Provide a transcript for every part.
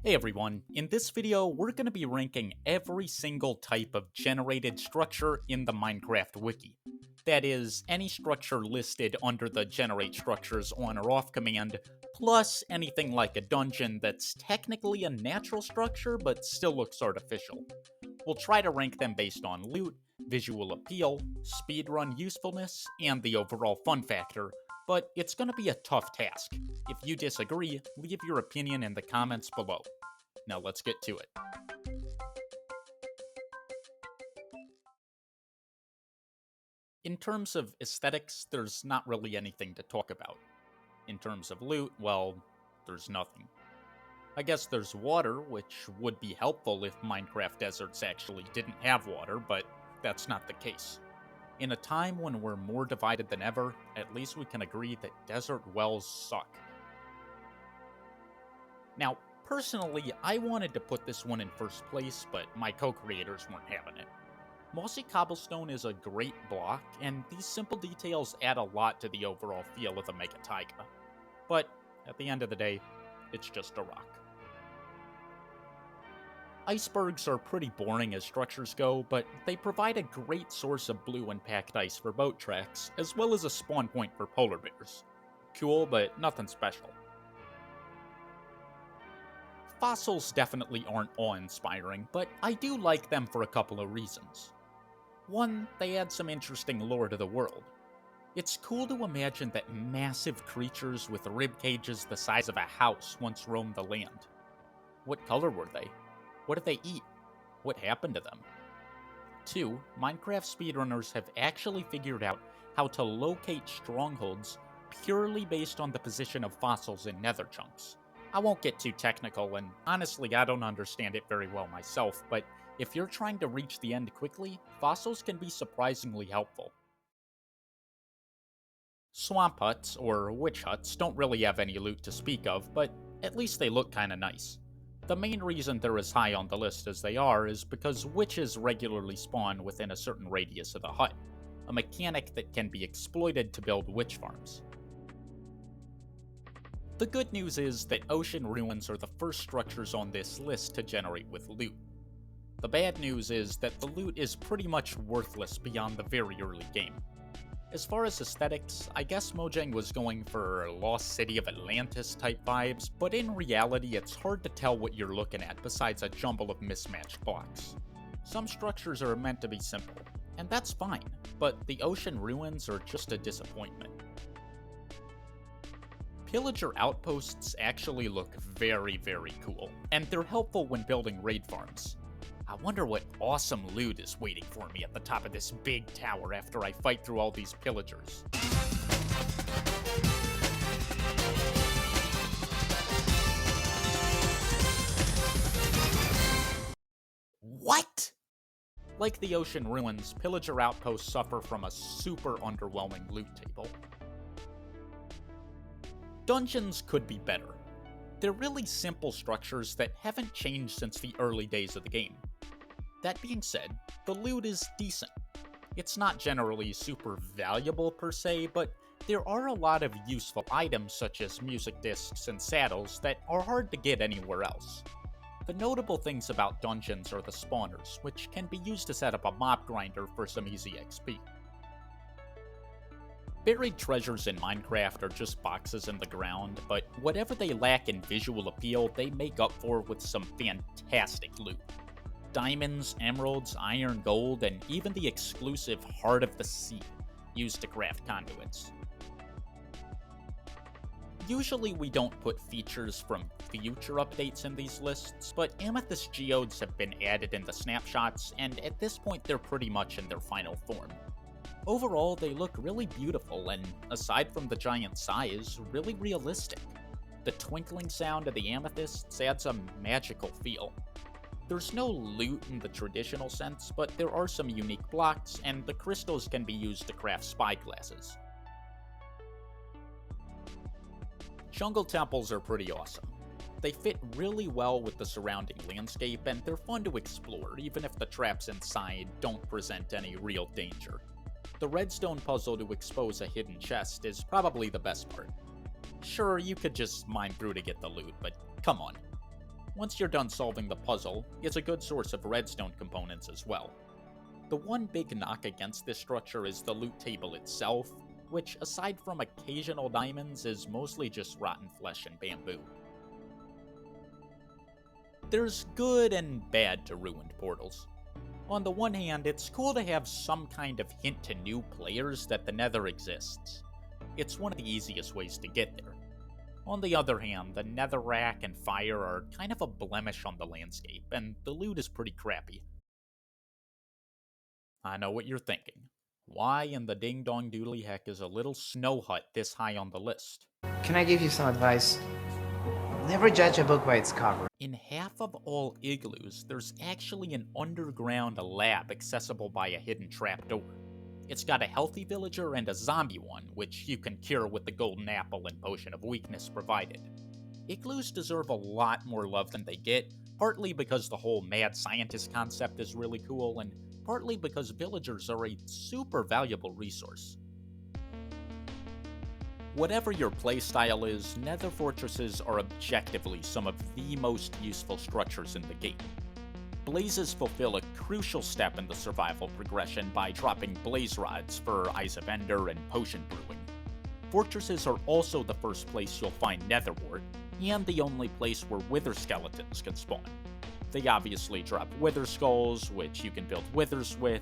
Hey everyone, in this video we're going to be ranking every single type of generated structure in the Minecraft wiki. That is, any structure listed under the generate structures on or off command, plus anything like a dungeon that's technically a natural structure but still looks artificial. We'll try to rank them based on loot, visual appeal, speedrun usefulness, and the overall fun factor, but it's going to be a tough task. If you disagree, leave your opinion in the comments below. Now let's get to it. In terms of aesthetics, there's not really anything to talk about. In terms of loot, well, there's nothing. I guess there's water, which would be helpful if Minecraft deserts actually didn't have water, but that's not the case. In a time when we're more divided than ever, at least we can agree that desert wells suck. Now, personally, I wanted to put this one in first place, but my co-creators weren't having it. Mossy cobblestone is a great block, and these simple details add a lot to the overall feel of the Mega Taiga. But, at the end of the day, it's just a rock. Icebergs are pretty boring as structures go, but they provide a great source of blue and packed ice for boat tracks, as well as a spawn point for polar bears. Cool, but nothing special. Fossils definitely aren't awe-inspiring, but I do like them for a couple of reasons. One, they add some interesting lore to the world. It's cool to imagine that massive creatures with rib cages the size of a house once roamed the land. What color were they? What did they eat? What happened to them? 2, Minecraft speedrunners have actually figured out how to locate strongholds purely based on the position of fossils in nether chunks. I won't get too technical, and honestly I don't understand it very well myself, but if you're trying to reach the end quickly, fossils can be surprisingly helpful. Swamp huts, or witch huts, don't really have any loot to speak of, but at least they look kinda nice. The main reason they're as high on the list as they are is because witches regularly spawn within a certain radius of the hut, a mechanic that can be exploited to build witch farms. The good news is that ocean ruins are the first structures on this list to generate with loot. The bad news is that the loot is pretty much worthless beyond the very early game. As far as aesthetics, I guess Mojang was going for Lost City of Atlantis type vibes, but in reality it's hard to tell what you're looking at besides a jumble of mismatched blocks. Some structures are meant to be simple, and that's fine, but the ocean ruins are just a disappointment. Pillager Outposts actually look very cool, and they're helpful when building raid farms. I wonder what awesome loot is waiting for me at the top of this big tower after I fight through all these pillagers. What? Like the ocean ruins, Pillager Outposts suffer from a super underwhelming loot table. Dungeons could be better. They're really simple structures that haven't changed since the early days of the game. That being said, the loot is decent. It's not generally super valuable per se, but there are a lot of useful items such as music discs and saddles that are hard to get anywhere else. The notable things about dungeons are the spawners, which can be used to set up a mob grinder for some easy XP. Buried treasures in Minecraft are just boxes in the ground, but whatever they lack in visual appeal, they make up for with some fantastic loot. Diamonds, emeralds, iron, gold, and even the exclusive Heart of the Sea, used to craft conduits. Usually we don't put features from future updates in these lists, but Amethyst Geodes have been added in the snapshots, and at this point they're pretty much in their final form. Overall, they look really beautiful, and aside from the giant size, really realistic. The twinkling sound of the amethysts adds a magical feel. There's no loot in the traditional sense, but there are some unique blocks, and the crystals can be used to craft spyglasses. Jungle temples are pretty awesome. They fit really well with the surrounding landscape, and they're fun to explore, even if the traps inside don't present any real danger. The redstone puzzle to expose a hidden chest is probably the best part. Sure, you could just mine through to get the loot, but come on. Once you're done solving the puzzle, it's a good source of redstone components as well. The one big knock against this structure is the loot table itself, which aside from occasional diamonds is mostly just rotten flesh and bamboo. There's good and bad to ruined portals. On the one hand, it's cool to have some kind of hint to new players that the Nether exists. It's one of the easiest ways to get there. On the other hand, the netherrack and fire are kind of a blemish on the landscape, and the loot is pretty crappy. I know what you're thinking. Why in the ding-dong doodly heck is a little snow hut this high on the list? Can I give you some advice? Never judge a book by its cover. In half of all igloos, there's actually an underground lab accessible by a hidden trapdoor. It's got a healthy villager and a zombie one, which you can cure with the golden apple and potion of weakness provided. Igloos deserve a lot more love than they get, partly because the whole mad scientist concept is really cool, and partly because villagers are a super valuable resource. Whatever your playstyle is, Nether Fortresses are objectively some of the most useful structures in the game. Blazes fulfill a crucial step in the survival progression by dropping blaze rods for Eyes of Ender and potion brewing. Fortresses are also the first place you'll find nether wart, and the only place where wither skeletons can spawn. They obviously drop wither skulls, which you can build withers with,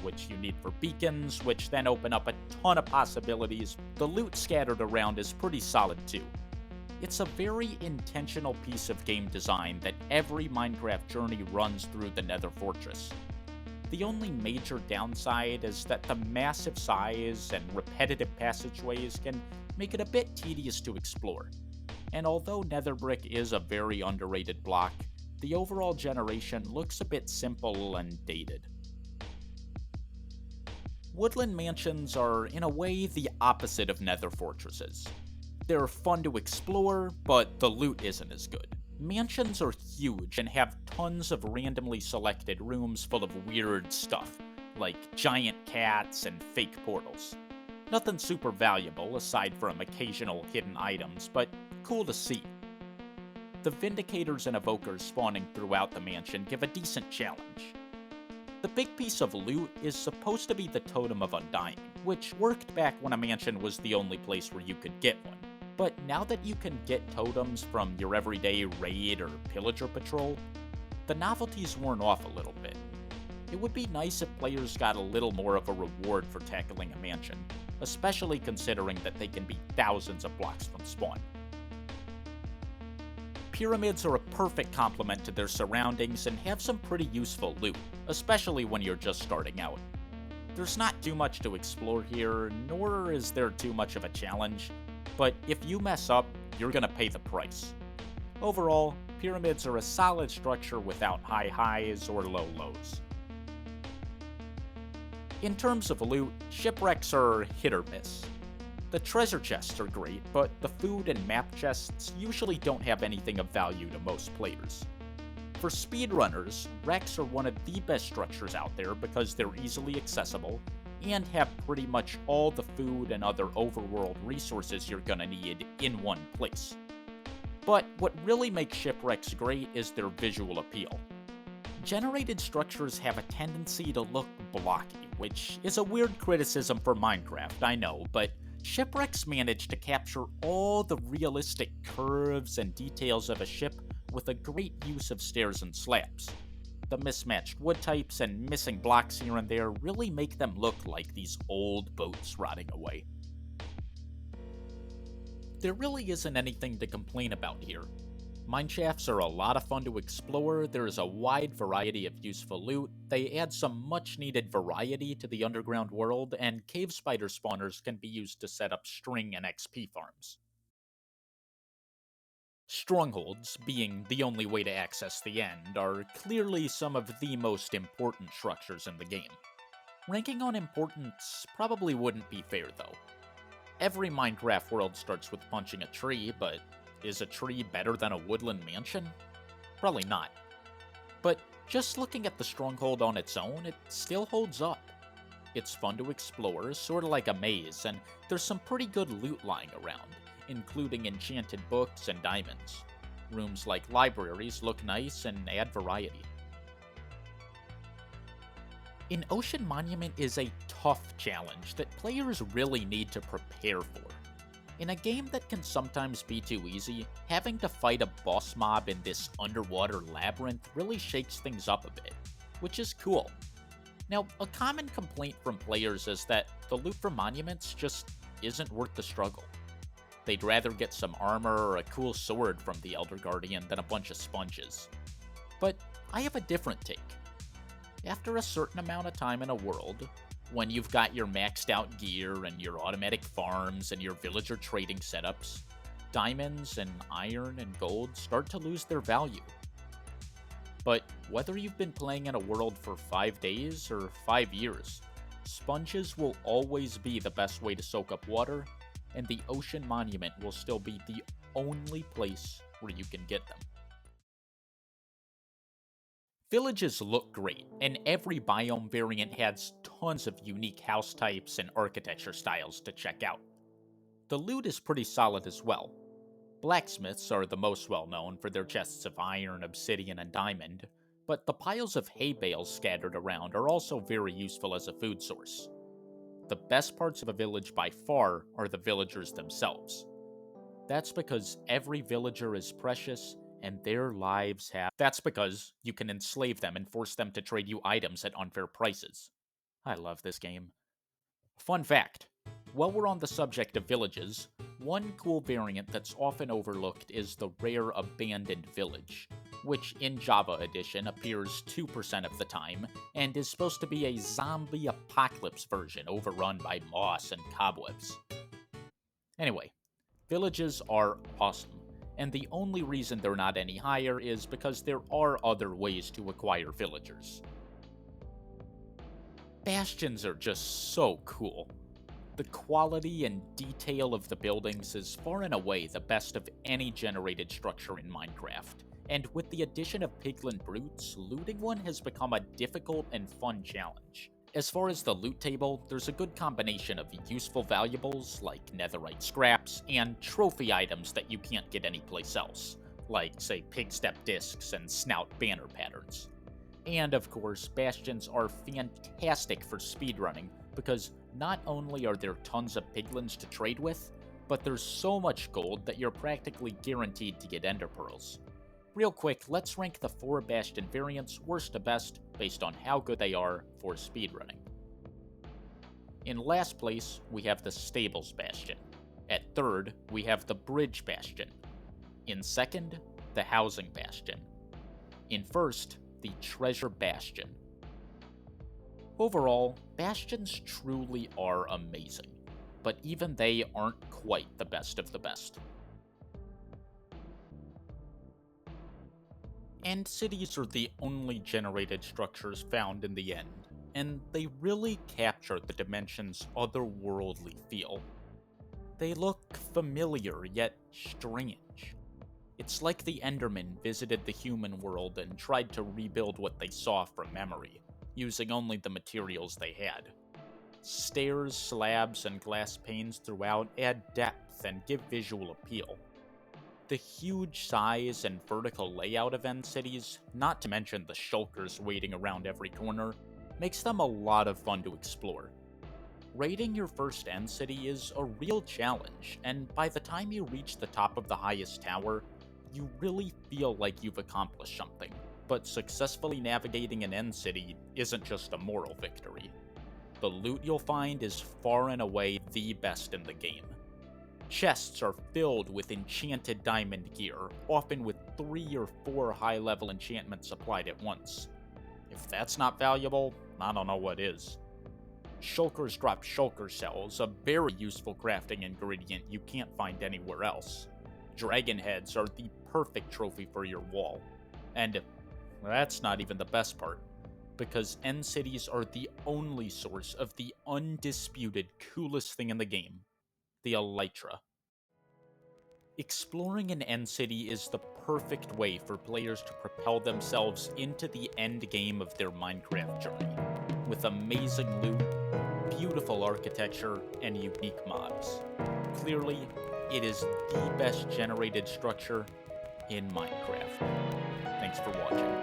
which you need for beacons, which then open up a ton of possibilities. The loot scattered around is pretty solid too. It's a very intentional piece of game design that every Minecraft journey runs through the Nether Fortress. The only major downside is that the massive size and repetitive passageways can make it a bit tedious to explore. And although nether brick is a very underrated block, the overall generation looks a bit simple and dated. Woodland Mansions are, in a way, the opposite of Nether Fortresses. They're fun to explore, but the loot isn't as good. Mansions are huge and have tons of randomly selected rooms full of weird stuff, like giant cats and fake portals. Nothing super valuable aside from occasional hidden items, but cool to see. The Vindicators and Evokers spawning throughout the mansion give a decent challenge. The big piece of loot is supposed to be the Totem of Undying, which worked back when a mansion was the only place where you could get one. But now that you can get totems from your everyday raid or pillager patrol, the novelty's worn off a little bit. It would be nice if players got a little more of a reward for tackling a mansion, especially considering that they can be thousands of blocks from spawn. Pyramids are a perfect complement to their surroundings and have some pretty useful loot, especially when you're just starting out. There's not too much to explore here, nor is there too much of a challenge, but if you mess up, you're gonna pay the price. Overall, pyramids are a solid structure without high highs or low lows. In terms of loot, shipwrecks are hit or miss. The treasure chests are great, but the food and map chests usually don't have anything of value to most players. For speedrunners, wrecks are one of the best structures out there because they're easily accessible and have pretty much all the food and other overworld resources you're gonna need in one place. But what really makes shipwrecks great is their visual appeal. Generated structures have a tendency to look blocky, which is a weird criticism for Minecraft, I know, but shipwrecks manage to capture all the realistic curves and details of a ship with a great use of stairs and slabs. The mismatched wood types and missing blocks here and there really make them look like these old boats rotting away. There really isn't anything to complain about here. Mineshafts are a lot of fun to explore, there is a wide variety of useful loot, they add some much needed variety to the underground world, and cave spider spawners can be used to set up string and XP farms. Strongholds, being the only way to access the end, are clearly some of the most important structures in the game. Ranking on importance probably wouldn't be fair though. Every Minecraft world starts with punching a tree, but is a tree better than a woodland mansion? Probably not. But just looking at the Stronghold on its own, it still holds up. It's fun to explore, sorta like a maze, and there's some pretty good loot lying around, including enchanted books and diamonds. Rooms like libraries look nice and add variety. An ocean monument is a tough challenge that players really need to prepare for. In a game that can sometimes be too easy, having to fight a boss mob in this underwater labyrinth really shakes things up a bit, which is cool. Now, a common complaint from players is that the loot for monuments just isn't worth the struggle. They'd rather get some armor or a cool sword from the Elder Guardian than a bunch of sponges. But I have a different take. After a certain amount of time in a world, when you've got your maxed out gear and your automatic farms and your villager trading setups, diamonds and iron and gold start to lose their value. But whether you've been playing in a world for 5 days or 5 years, sponges will always be the best way to soak up water, and the ocean monument will still be the only place where you can get them. Villages look great, and every biome variant has tons of unique house types and architecture styles to check out. The loot is pretty solid as well. Blacksmiths are the most well known for their chests of iron, obsidian, and diamond, but the piles of hay bales scattered around are also very useful as a food source. The best parts of a village by far are the villagers themselves. That's because every villager is precious and their lives have. That's because you can enslave them and force them to trade you items at unfair prices. I love this game. Fun fact, while we're on the subject of villages, one cool variant that's often overlooked is the rare Abandoned Village, which in Java Edition appears 2% of the time, and is supposed to be a zombie apocalypse version overrun by moss and cobwebs. Anyway, villages are awesome, and the only reason they're not any higher is because there are other ways to acquire villagers. Bastions are just so cool. The quality and detail of the buildings is far and away the best of any generated structure in Minecraft, and with the addition of piglin brutes, looting one has become a difficult and fun challenge. As far as the loot table, there's a good combination of useful valuables, like netherite scraps, and trophy items that you can't get anyplace else, like, say, pigstep discs and snout banner patterns. And of course, bastions are fantastic for speedrunning, because not only are there tons of piglins to trade with, but there's so much gold that you're practically guaranteed to get ender pearls. Real quick, let's rank the 4 Bastion variants worst to best based on how good they are for speedrunning. In last place, we have the Stables Bastion. At third, we have the Bridge Bastion. In second, the Housing Bastion. In first, the Treasure Bastion. Overall, Bastions truly are amazing, but even they aren't quite the best of the best. End cities are the only generated structures found in the end, and they really capture the dimension's otherworldly feel. They look familiar yet strange. It's like the Endermen visited the human world and tried to rebuild what they saw from memory, using only the materials they had. Stairs, slabs, and glass panes throughout add depth and give visual appeal. The huge size and vertical layout of end cities, not to mention the shulkers waiting around every corner, makes them a lot of fun to explore. Raiding your first end city is a real challenge, and by the time you reach the top of the highest tower, you really feel like you've accomplished something. But successfully navigating an end city isn't just a moral victory. The loot you'll find is far and away the best in the game. Chests are filled with enchanted diamond gear, often with 3 or 4 high-level enchantments applied at once. If that's not valuable, I don't know what is. Shulkers drop shulker cells, a very useful crafting ingredient you can't find anywhere else. Dragon heads are the perfect trophy for your wall. And that's not even the best part, because end cities are the only source of the undisputed coolest thing in the game, the elytra. Exploring an end city is the perfect way for players to propel themselves into the end game of their Minecraft journey, with amazing loot, beautiful architecture, and unique mobs. Clearly, it is the best generated structure in Minecraft. Thanks for watching.